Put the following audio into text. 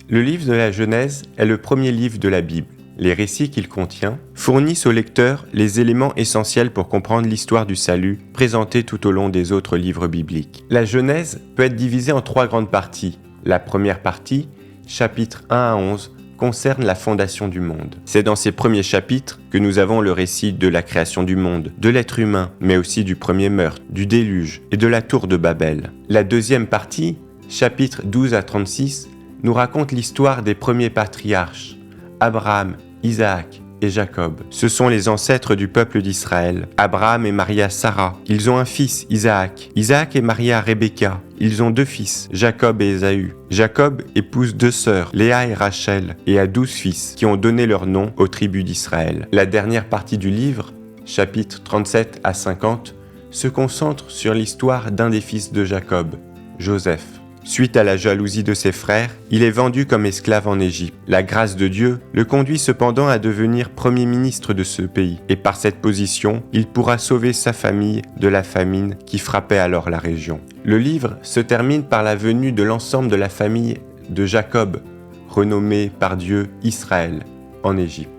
Le livre de la Genèse est le premier livre de la Bible. Les récits qu'il contient fournissent au lecteur les éléments essentiels pour comprendre l'histoire du salut présentée tout au long des autres livres bibliques. La Genèse peut être divisée en 3 grandes parties. La première partie, chapitres 1 à 11, concerne la fondation du monde. C'est dans ces premiers chapitres que nous avons le récit de la création du monde, de l'être humain, mais aussi du premier meurtre, du déluge et de la tour de Babel. La deuxième partie, chapitres 12 à 36, nous raconte l'histoire des premiers patriarches, Abraham, Isaac et Jacob. Ce sont les ancêtres du peuple d'Israël. Abraham est marié à Sarah. Ils ont un fils, Isaac. Isaac est marié à Rebecca. Ils ont 2 fils, Jacob et Ésaü. Jacob épouse 2 sœurs, Léa et Rachel, et a 12 fils, qui ont donné leur nom aux tribus d'Israël. La dernière partie du livre, chapitres 37 à 50, se concentre sur l'histoire d'un des fils de Jacob, Joseph. Suite à la jalousie de ses frères, il est vendu comme esclave en Égypte. La grâce de Dieu le conduit cependant à devenir premier ministre de ce pays, et par cette position, il pourra sauver sa famille de la famine qui frappait alors la région. Le livre se termine par la venue de l'ensemble de la famille de Jacob, renommée par Dieu Israël, en Égypte.